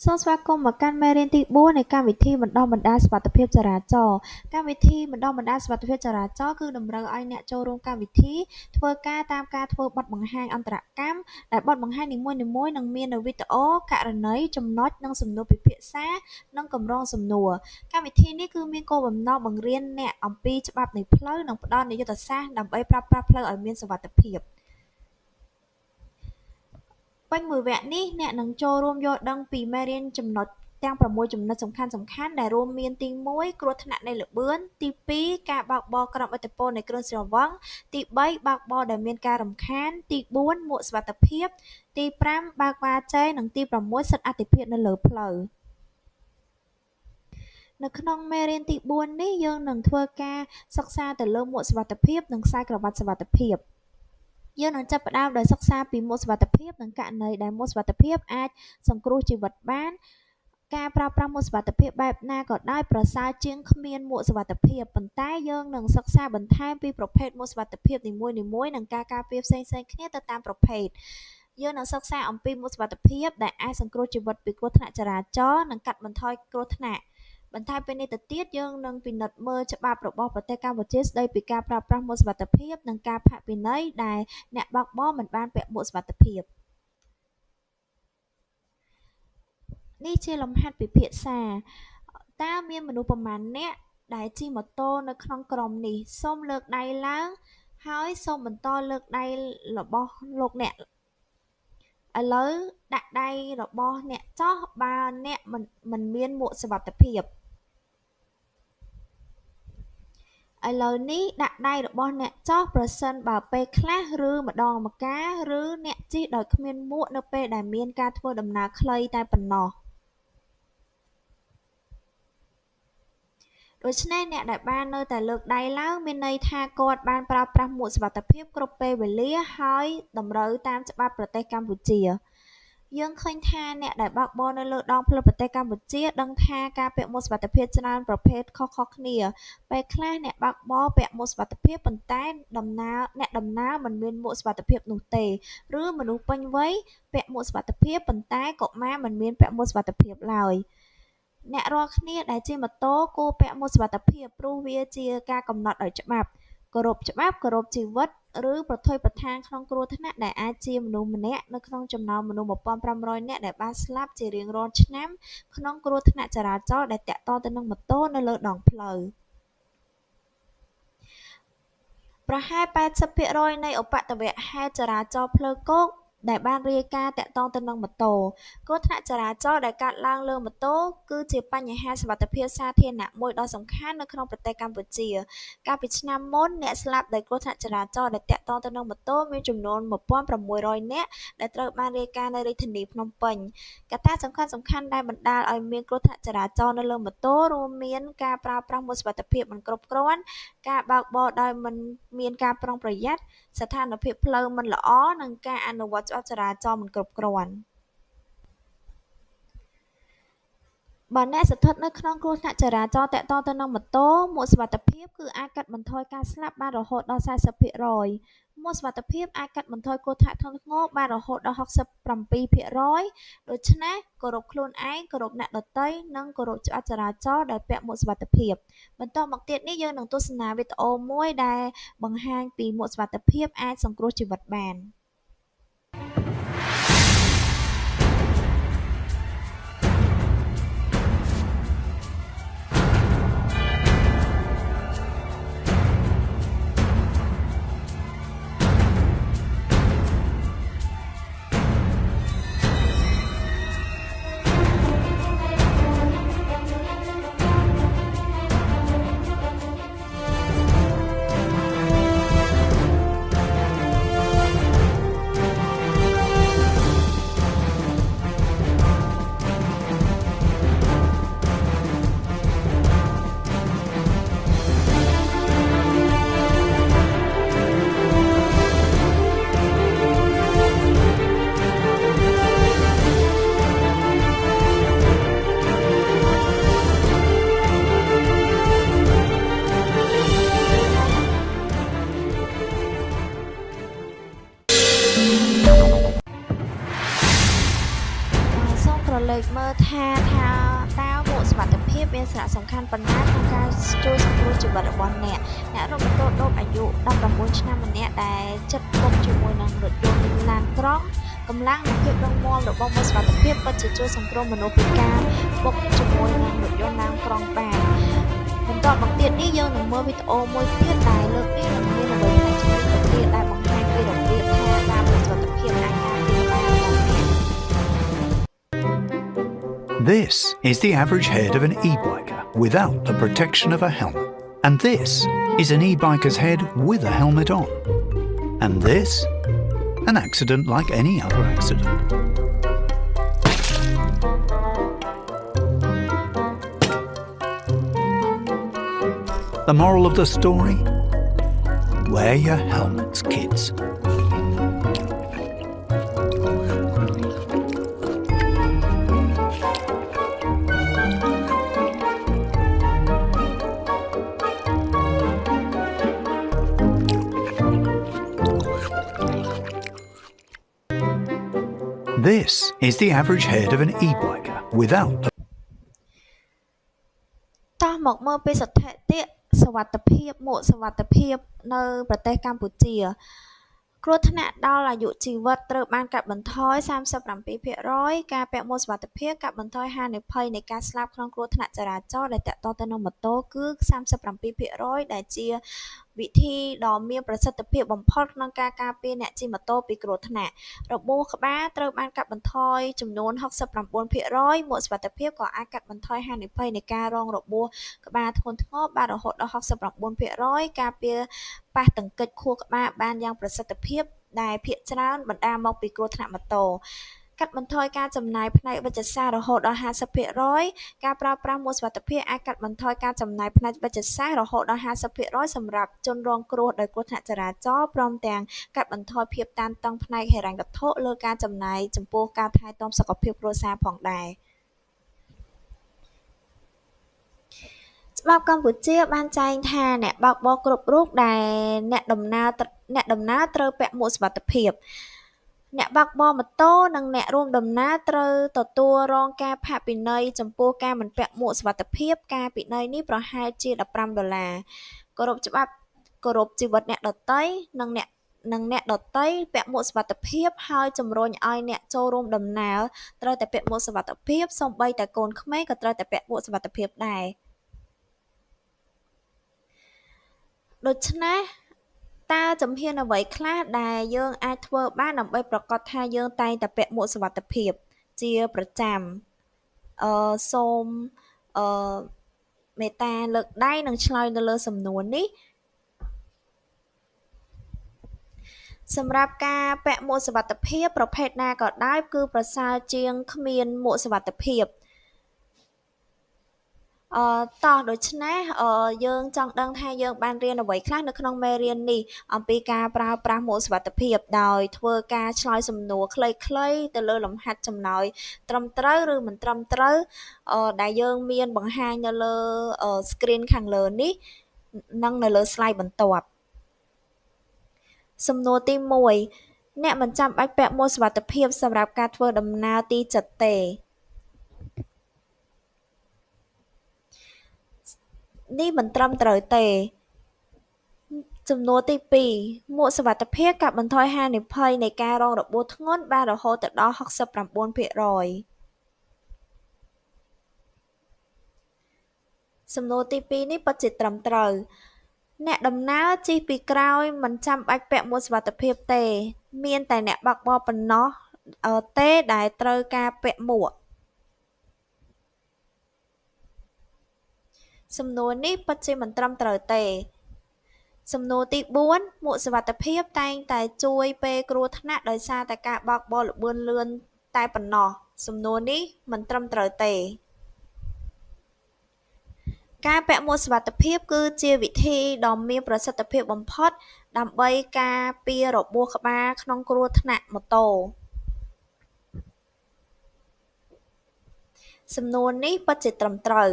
សូមស្វាគមន៍មកកាន់មេរៀនទី4នៃកម្មវិធីបណ្តុះបណ្តាលសុវត្ថិភាពចរាចរណ៍កម្មវិធីបណ្តុះបណ្តាលសុវត្ថិភាពចរាចរណ៍គឺតម្រូវឲ្យអ្នកចូលរួមកម្មវិធីធ្វើការតាមការធ្វើបទបង្ហាញអន្តរកម្មដែលបទបង្ហាញនីមួយៗនឹងមាននូវវីដេអូករណីចំណុចនិងសំណួរពិភាក្សានិងកម្រងសំណួរកម្មវិធីនេះគឺមានគោលបំណងបង្រៀនអ្នកអំពីច្បាប់នៃផ្លូវនិងផ្តល់នូវយុទ្ធសាស្ត្រដើម្បីប្រើប្រាស់ផ្លូវឲ្យមានសុវត្ថិភាពពេញមួយវគ្គនេះអ្នកនឹងចូលរួមយល់ដឹងពីមេរៀនចំណុចទាំង6ចំណុចសំខាន់ៗដែលរួមមានទី1គ្រោះថ្នាក់នៃល្បឿនទី2ការបើកបរក្រោមឥទ្ធិពលនៃគ្រឿងស្រវឹងទី3បើកបរដែលមានការរំខានទី4មួកសុវត្ថិភាពទី5បើកវ៉ាជែនិងទី6សិទ្ធិអាទិភាពនៅលើផ្លូវនៅក្នុងមេរៀនទី4នេះយើងនឹងធ្វើការសិក្សាទៅលើមួកសុវត្ថិភាពនិងខ្សែក្រវ៉ាត់សុវត្ថិភាពយើងនឹងចាប់ផ្ដើមដោយសិក្សាពីមួកសុវត្ថិភាពនិងករណីដែលមួកសុវត្ថិភាពអាចសង្គ្រោះជីវិតបានការប្រើប្រាស់មួកសុវត្ថិភាពបែបណាក៏ដោយប្រសើរជាងគ្មានមួកសុវត្ថិភាពប៉ុន្តែយើងនឹងសិក្សាបន្ថែមពីប្រភេទមួកសុវត្ថិភាពនីមួយៗនិងការការពារផ្សេងៗគ្នាទៅតាមប្រភេទយើងនឹងសិក្សាអំពីមួកសុវត្ថិភាពដែលអាចសង្គ្រោះជីវិតពីគ្រោះថ្នាក់ចរាចរណ៍និងកាត់បន្ថយគ្រោះថ្នាក់បន្ថែមពីនេះទៅទៀតយើងនឹងពិនិត្យមើលច្បាប់របស់ប្រទេសកម្ពុជាស្តីពីការប្រើប្រាស់មួកសុវត្ថិភាពនិងការផាកពិន័យដែលអ្នកបើកបរមិនបានពាក់មួកសុវត្ថិភាពនេះជាលំហាត់ពិភាក្សាតើមានមនុស្សប្រមាណអ្នកដែលជិះម៉ូតូនៅក្នុងក្រុមនេះសូមលើកដៃឡើងហើយសូមបន្តលើកដៃរបស់លោកអ្នកឥឡូវដាក់ដៃរបស់អ្នកចុះបើអ្នកមិនមានមួកសុវត្ថិភាពឥឡូវនេះដាក់ដៃរបស់អ្នកចុះប្រសិនបើពេលខ្លះឬម្ដងម្កាលឬអ្នកជិះដោយគ្មានមួកនៅពេលដែលមានការធ្វើដំណើរខ្លីតែប៉ុណ្ណោះដូច្នេះអ្នកដែលបាននៅតែលើកដៃឡើងមានន័យថាគាត់បានប្រើប្រាស់មួកសុវត្ថិភាពគ្រប់ពេលវេលាហើយតម្រូវតាមច្បាប់ប្រទេសកម្ពុជាយើងឃើញថាអ្នកដែលបើកបរនៅលើដងផ្លូវប្រទេសកម្ពុជាដឹងថាការពាក់មួកសុវត្ថិភាពច្រើនប្រភេទខុសៗគ្នាពេលខ្លះអ្នកបើកបរពាក់មួកសុវត្ថិភាពប៉ុន្តែអ្នកដំណើរមិនមានមួកសុវត្ថិភាពនោះទេឬមនុស្សពេញវ័យពាក់មួកសុវត្ថិភាពប៉ុន្តែកុមារមិនមានពាក់មួកសុវត្ថិភាពឡើយអ្នករាល់គ្នាដែលជិះម៉ូតូគួរពាក់មួកសុវត្ថិភាពព្រោះវាជាការកំណត់ដោយច្បាប់គោរពច្បាប់គោរពជីវិតឬប្រថុយប្រថានក្នុងគ្រោះថ្នាក់ដែលអាចជាមនុស្សម្នាក់នៅក្នុងចំណោមមនុស្ស1500នាក់ដែលបានស្លាប់ជារៀងរាល់ឆ្នាំក្នុងគ្រោះថ្នាក់ចរាចរណ៍ដែលទាក់ទងទៅនឹងម៉ូតូនៅលើដងផ្លូវប្រហែល 80% នៃឧបទ្ទវហេតុចរាចរណ៍ផ្លូវគោកដែលបានរាយការណ៍ទាក់ទងទៅនឹងម៉ូតូគ្រោះថ្នាក់ចរាចរណ៍ដែលកើតឡើងលើម៉ូតូគឺជាបញ្ហាសុវត្ថិភាពសាធារណៈមួយដ៏សំខាន់នៅក្នុងប្រទេសកម្ពុជាកាលពីឆ្នាំមុនអ្នកស្លាប់ដោយគ្រោះថ្នាក់ចរាចរណ៍ដែលទាក់ទងទៅនឹងម៉ូតូមានចំនួន1600នាក់ដែលត្រូវបានរាយការណ៍នៅរាជធានីភ្នំពេញកត្តាសំខាន់ៗដែលបណ្ដាលឲ្យមានគ្រោះថ្នាក់ចរាចរណ៍នៅលើម៉ូតូរួមមានការប្រើប្រាស់មួកសុវត្ថិភាពមិនគ្រប់គ្រាន់ការបើកបរដោយមិនមានការប្រុងប្រយ័ត្នស្ថានភាពផ្លូវមិនល្អនិងការអនុវត្តច្បាប់ចរាចរណ៍មិនគ្រប់គ្រាន់បើអ្នកស្ថិតនៅក្នុងគ្រោះថ្នាក់ចរាចរណ៍ទាក់ទងទៅនឹងម៉ូតូមួកសុវត្ថិភាពគឺអាចកាត់បន្ថយការស្លាប់បានរហូតដល់ 40% មួកសុវត្ថិភាពអាចកាត់បន្ថយគ្រោះថ្នាក់ធ្ងន់ធ្ងរបានរហូតដល់ 67% ដូច្នេះគោរពខ្លួនឯងគោរពអ្នកដទៃនិងគោរពច្បាប់ចរាចរណ៍ដោយពាក់មួកសុវត្ថិភាពបន្តមកទៀតនេះយើងនឹងទស្សនាវីដេអូមួយដែលបង្ហាញពីមួកសុវត្ថិភាពអាចសង្គ្រោះជីវិតបាន លេចមើលថាតើមួកសុវត្ថិភាពមានសារៈសំខាន់ប៉ុណ្ណាក្នុងការជួយសង្គ្រោះជីវិតរបស់អ្នករកម៉ូតូឌុបអាយុ19ឆ្នាំម្នាក់ដែលជិតបុកជាមួយនឹងរថយន្តឡានក្រុងកម្លាំងនិងភាពរឹងមាំរបស់មួកសុវត្ថិភាពពិតជាជួយសង្គ្រោះមនុស្សពីការបុកជាមួយនឹងរថយន្តឡានក្រុងបានបន្តមកទៀតនេះយើងនឹងមើលវីដេអូមួយទៀតដែលលើកនេះនឹងមានអ្វីដែលជួយទៅទៀតដែលបង្ហាញពីរបៀបថាការប្រសុទ្ធភាពអាចការពារបានរបស់អ្នក This is the average head of an e-biker without the protection of a helmet. And this is an e-biker's head with a helmet on. And this, an accident like any other accident. The moral of the story? Wear your helmets, kids. This is the average head of an e-biker without the តោះមកមើលពីស្ថិតិសុវត្ថិភាពមួកសុវត្ថិភាពនៅប្រទេសកម្ពុជាគ្រោះថ្នាក់ដល់អាយុជីវិតត្រូវបានកាត់បន្ថយ 37% ការពាក់មួកសុវត្ថិភាពកាត់បន្ថយហានិភ័យនៃការស្លាប់ក្នុងគ្រោះថ្នាក់ចរាចរណ៍ដែលទាក់ទងទៅនឹងម៉ូតូគឺ 37% ដែលជាវិធីដ៏មានប្រសិទ្ធភាពបំផុតក្នុងការការពារអ្នកជិះម៉ូតូពីគ្រោះថ្នាក់របួសក្បាលត្រូវបានកាត់បន្ថយចំនួន 69% មួកសុវត្ថិភាពក៏អាចកាត់បន្ថយហានិភ័យនៃការរងរបួសក្បាលធ្ងន់ធ្ងរបានរហូតដល់ 69% ការពារប៉ះទង្គិចខួរក្បាលបានយ៉ាងប្រសិទ្ធភាពដែលភាគច្រើនបណ្ដាលមកពីគ្រោះថ្នាក់ម៉ូតូកាត់បន្ថយការចំណាយផ្នែកវិទ្យាសាស្ត្ររហូតដល់ 50% ការប្រើប្រាស់មួកសុវត្ថិភាពអាចកាត់បន្ថយការចំណាយផ្នែកវិទ្យាសាស្ត្ររហូតដល់ 50% សម្រាប់ជនរងគ្រោះដោយគ្រោះថ្នាក់ចរាចរណ៍ព្រមទាំងកាត់បន្ថយភាពតានតឹងផ្នែកហិរញ្ញវត្ថុលើការចំណាយចំពោះការថែទាំសុខភាពគ្រួសារផងដែរច្បាប់កម្ពុជាបានចែងថាអ្នកបើកបរគ្រប់រូបដែលអ្នកដំណើរត្រូវពាក់មួកសុវត្ថិភាពអ្នកបើកបរម៉ូតូនិងអ្នករួមដំណើរត្រូវទទួលរងការផាកពិន័យចំពោះការមិនពាក់មួកសុវត្ថិភាពការពិន័យនេះប្រហែលជា$15គោរពច្បាប់គោរពជីវិតអ្នកដទៃនិងអ្នកដទៃពាក់មួកសុវត្ថិភាពហើយជំរុញឲ្យអ្នកចូលរួមដំណើរត្រូវតែពាក់មួកសុវត្ថិភាពសូម្បីតែកូនក្មេងក៏ត្រូវតែពាក់មួកសុវត្ថិភាពដែរដូច្នេះតើជំហានអ្វីខ្លះដែលយើងអាចធ្វើបានដើម្បីប្រាកដថាយើងតែងតែពាក់មួកសុវត្ថិភាពជាប្រចាំសូមមេត្តាលើកដៃនិងឆ្លើយនៅលើសំណួរនេះសម្រាប់ការពាក់មួកសុវត្ថិភាពប្រភេទណាក៏ដោយគឺប្រសើរជាងគ្មានមួកសុវត្ថិភាពតោះដូច្នេះយើងចង់ដឹងថាយើងបានរៀនអ្វីខ្លះនៅក្នុងមេរៀននេះអំពីការប្រើប្រាស់មួកសុវត្ថិភាពដោយធ្វើការឆ្លើយសំណួរខ្លីៗទៅលើលំហាត់ចម្លើយត្រឹមត្រូវឬមិនត្រឹមត្រូវដែលយើងមានបង្ហាញនៅលើ screen ខាងលើនេះនិងនៅលើ slide បន្ទាប់សំណួរទី1អ្នកមិនចាំបាច់ពាក់មួកសុវត្ថិភាពសម្រាប់ការធ្វើដំណើរទីជិតទេនេះមិនត្រឹមត្រូវទេសំណួរទី2មួកសុវត្ថិភាពកាត់បន្ថយហានិភ័យនៃការរងរបួសធ្ងន់បានរហូតដល់ 69% សំណួរទី2នេះពិតជាត្រឹមត្រូវអ្នកដំណើរជិះពីក្រោយមិនចាំបាច់ពាក់មួកសុវត្ថិភាពទេមានតែអ្នកបើកបរប៉ុណ្ណោះទេដែលត្រូវការពាក់មួកសំណួរនេះពិតជាមិនត្រឹមត្រូវទេសំណួរទី4មួកសុវត្ថិភាពតែងតែជួយពេលគ្រោះថ្នាក់ដោយសារតែការបើកបរល្បឿនលឿនតែប៉ុណ្ណោះសំណួរនេះមិនត្រឹមត្រូវទេការពាក់មួកសុវត្ថិភាពគឺជាវិធីដ៏មានប្រសិទ្ធភាពបំផុតដើម្បីការពាររបួសក្បាលក្នុងគ្រោះថ្នាក់ម៉ូតូសំណួរនេះពិតជាត្រឹមត្រូវ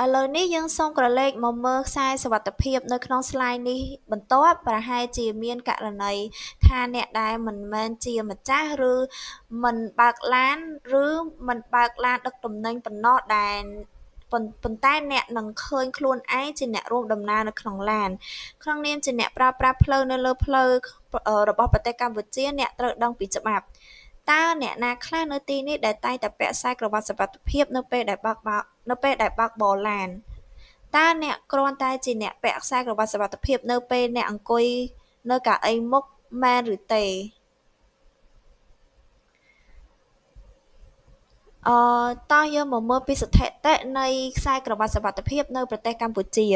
ឥឡូវនេះយើងសូមក្រឡេកមកមើលខ្សែសុវត្ថិភាពនៅក្នុង slide នេះបន្ទាប់ប្រហែលជាមានករណីថាអ្នកដែលមិនមែនជាម្ចាស់ឬមិនបើកឡានឬមិនបើកឡានដឹកទំនិញប៉ុណ្ណោះដែលប៉ុន្តែអ្នកនឹងឃើញខ្លួនឯងជាអ្នករួមដំណើរនៅក្នុងឡានក្នុងនាមជាអ្នកប្រើប្រាស់ផ្លូវនៅលើផ្លូវរបស់ប្រទេសកម្ពុជាអ្នកត្រូវដឹងពីច្បាប់តើអ្នកណាខ្លះនៅទីនេះដែលតែងតែពាក់ខ្សែក្រវ៉ាត់សុវត្ថិភាពនៅពេលដែលបើកបរឡានតើអ្នកគ្រាន់តែជាអ្នកពាក់ខ្សែក្រវ៉ាត់សុវត្ថិភាពនៅពេលអ្នកអង្គុយនៅកៅអីមុខមែនឬទេតោះយើងមកមើលពីស្ថិតិនៃខ្សែក្រវ៉ាត់សុវត្ថិភាពនៅប្រទេសកម្ពុជា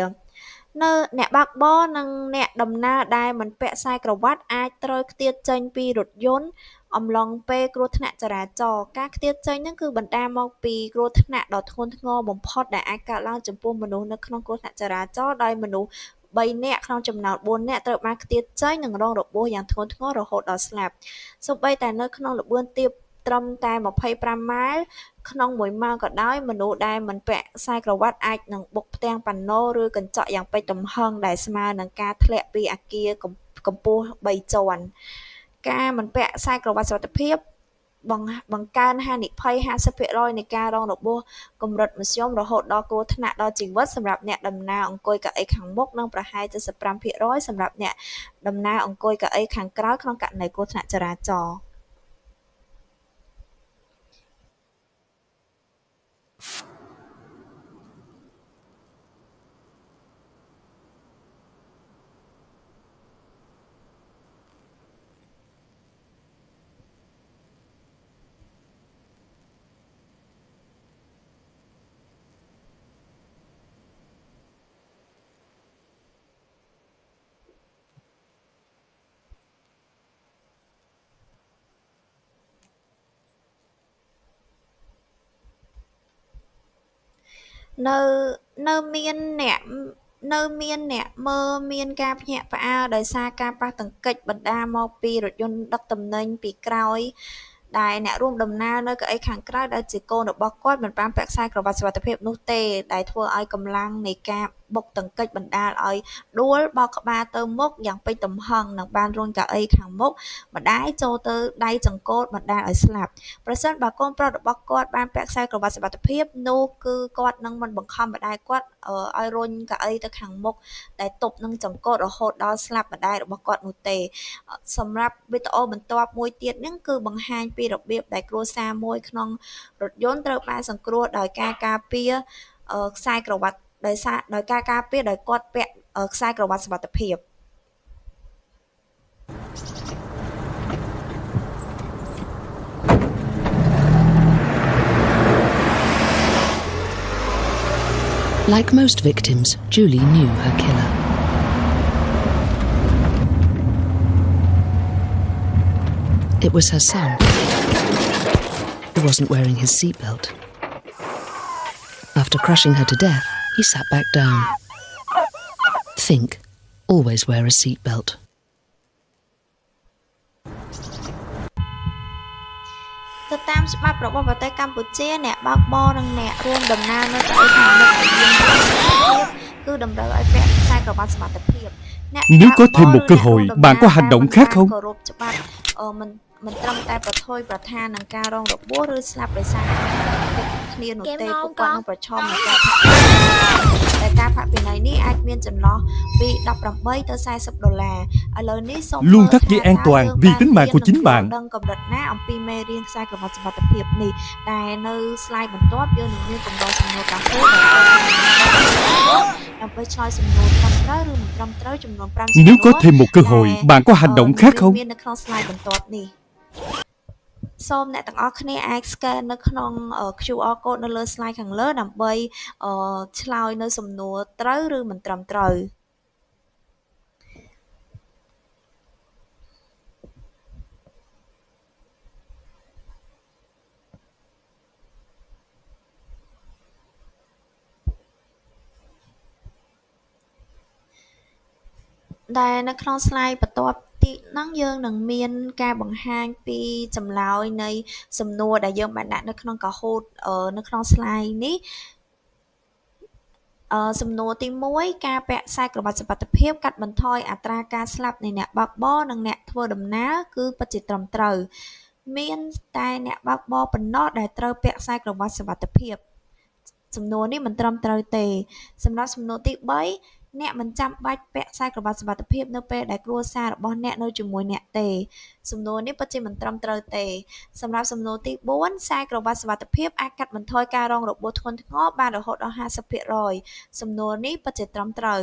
នៅអ្នកបើកបរនិងអ្នកដំណើរដែលមិនពាក់ខ្សែក្រវ៉ាត់អាចត្រូវឃ្ទាតចេញពីរថយន្តអំឡុងពេលគ្រោះថ្នាក់ចរាចរណ៍ការឃ្ទាតចេញហ្នឹងគឺបណ្ដាលមកពីគ្រោះថ្នាក់ដ៏ធ្ងន់ធ្ងរបំផុតដែលអាចកើតឡើងចំពោះមនុស្សនៅក្នុងគ្រោះថ្នាក់ចរាចរណ៍ដោយមនុស្ស3នាក់ក្នុងចំណោម4នាក់ត្រូវបានឃ្ទាតចេញនិងរងរបួសយ៉ាងធ្ងន់ធ្ងររហូតដល់ស្លាប់សូម្បីតែនៅក្នុងល្បឿនទាបត្រឹមតែ25ម៉ាイលក្នុង1ម៉ោងក៏ដោយមនុស្សដែលមិនពាក់ខ្សែក្រវ៉ាត់អាចនឹងបុកផ្ទាំងប៉ាណូឬកញ្ចក់យ៉ាងពេញទំហឹងដែលស្មើនឹងការធ្លាក់ពីអគារកម្ពស់3ជាន់ការមិនពាក់ខ្សែក្រវ៉ាត់សុវត្ថិភាពបង្កើនហានិភ័យ 50% នៃការរងរបួសកម្រិតមធ្យមរហូតដល់គ្រោះថ្នាក់ដល់ជីវិតសម្រាប់អ្នកដំណើរអង្គុយកៅអីខាងមុខនិងប្រហែល 75% សម្រាប់អ្នកដំណើរអង្គុយកៅអីខាងក្រោយក្នុងករណីគ្រោះថ្នាក់ចរាចរណ៍នៅមានអ្នកមើលមានការភ្ញាក់ផ្អើលដោយសារការប៉ះទង្គិចបណ្ដាលមកពីរថយន្តដឹកទំនិញពីក្រោយដែលអ្នករួមដំណើរនៅកៅអីខាងក្រៅដែលជាកូនរបស់គាត់មិនបានពាក់ខ្សែក្រវ៉ាត់សុវត្ថិភាពនោះទេដែលធ្វើឲ្យកម្លាំងនៃការបុកទង្គិចបណ្ដាលឲ្យដួលបោកក្បាលទៅមុខយ៉ាងពេញទំហឹងនិងបានរុញកៅអីខាងមុខម្ដាយចូលទៅដៃចង្កូតបណ្ដាលឲ្យស្លាប់ប្រសិនបើកូនប្រុសរបស់គាត់បានពាក់ខ្សែក្រវ៉ាត់សុវត្ថិភាពនោះគឺគាត់នឹងមិនបង្ខំម្ដាយគាត់ឲ្យរុញកៅអីទៅខាងមុខដែលទប់នឹងចង្កូតរហូតដល់ស្លាប់ម្ដាយរបស់គាត់នោះទេសម្រាប់វីដេអូបន្ទាប់មួយទៀតហ្នឹងគឺបង្ហាញពីរបៀបដែលគ្រួសារមួយក្នុងរថយន្តត្រូវបានសង្គ្រោះដោយការការពារខ្សែក្រវ៉ាត់ដោយការការពារដោយគាត់ពាក់ខ្សែក្រវ៉ាត់សុវត្ថិភាព Like most victims, Julie knew her killer. It was her son. He wasn't wearing his seatbelt. After crushing her to death, he sat back down. Think, always wear a seatbelt. ទៅតាមច្បាប់របស់ប្រទេសកម្ពុជាអ្នកបើកបរនិងអ្នករួមដំណើរនៅកៅអីខាងមុខគឺតម្រូវឲ្យពាក់ខ្សែក្រវ៉ាត់សុវត្ថិភាព Nếu có thêm một cơ hội, bạn có hành động khác không? មិនត្រឹមតែប្រថុយប្រថាននឹងការរងរបួសឬស្លាប់ដោយសារគ្នានោះទេពួកគាត់នឹងប្រឈមនឹងការផាកពិន័យនេះអាចមានចន្លោះពី$18 ទៅ$40 ឥឡូវនេះសូម Luôn thắt dây an toàn vì tính mạng của chính bạn. ដឹងកម្រិតណាអំពីមេរៀនខ្សែក្រវ៉ាត់សុវត្ថិភាពនេះដែលនៅ slide បន្ទាប់យើងនឹងមានកម្រិតសំណួរកាហ្វេដើម្បីឆ្លើយសំណួរត្រឹមត្រូវឬមិនត្រឹមត្រូវចំនួន5 Nếu có thêm một cơ hội, bạn có hành động khác không? មាននៅក្នុង slide បន្ទាប់នេះសូមអ្នកទាំងអស់គ្នាអាច scan នៅក្នុង QR code នៅលើ slide ខាងលើដើម្បីឆ្លើយនៅសំណួរត្រូវឬមិនត្រឹមត្រូវដែលនៅក្នុង slide បន្ទាប់ទីហ្នឹងយើងនឹងមានការបង្ហាញពីចម្លើយនៃសំណួរដែលយើងបានដាក់នៅក្នុង Kahoot នៅក្នុង slide នេះ សំណួរទី1ការពាក់ខ្សែក្រវ៉ាត់សុវត្ថិភាពកាត់បន្ថយអត្រាការស្លាប់នៃអ្នកបើកបរនិងអ្នកធ្វើដំណើរគឺពិតជាត្រឹមត្រូវមានតែអ្នកបើកបរប៉ុណ្ណោះដែលត្រូវពាក់ខ្សែក្រវ៉ាត់សុវត្ថិភាពសំណួរនេះមិនត្រឹមត្រូវទេសម្រាប់សំណួរទី3អ្នកមិនចាំបាច់ពាក់ខ្សែក្រវ៉ាត់សុវត្ថិភាពនៅពេលដែលគ្រួសាររបស់អ្នកនៅជាមួយអ្នកទេសំណួរនេះពិតជាមិនត្រឹមត្រូវទេសម្រាប់សំណួរទី4ខ្សែក្រវ៉ាត់សុវត្ថិភាពអាចកាត់បន្ថយការរងរបួសធ្ងន់ធ្ងរបានរហូតដល់ 50% សំណួរនេះពិតជាត្រឹមត្រូវ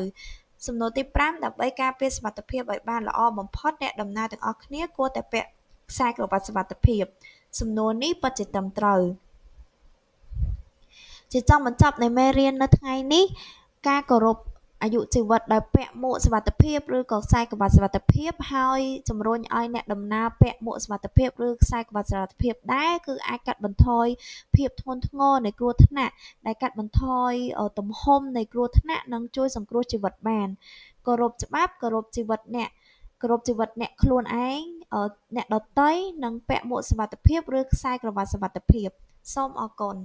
សំណួរទី5ដើម្បីការពារសុវត្ថិភាពឲ្យបានល្អបំផុតអ្នកដំណើរទាំងអស់គ្នាគួរតែពាក់ខ្សែក្រវ៉ាត់សុវត្ថិភាពសំណួរនេះពិតជាត្រឹមត្រូវជាចុងបញ្ចប់នៃមេរៀននៅថ្ងៃនេះការគោរពអាយុជីវិតដោយពាក់មួកសុវត្ថិភាពឬក៏ខ្សែក្រវ៉ាត់សុវត្ថិភាពហើយជំរុញឲ្យអ្នកដំណើរពាក់មួកសុវត្ថិភាពឬខ្សែក្រវ៉ាត់សុវត្ថិភាពដែរគឺអាចកាត់បន្ថយភាពធ្ងន់ធ្ងរនៃគ្រោះថ្នាក់ដែលកាត់បន្ថយទំហំនៃគ្រោះថ្នាក់និងជួយសង្គ្រោះជីវិតបានគោរពច្បាប់គោរពជីវិតអ្នកខ្លួនឯងអ្នកដទៃនិងពាក់មួកសុវត្ថិភាពឬខ្សែក្រវ៉ាត់សុវត្ថិភាពសូមអរគុណ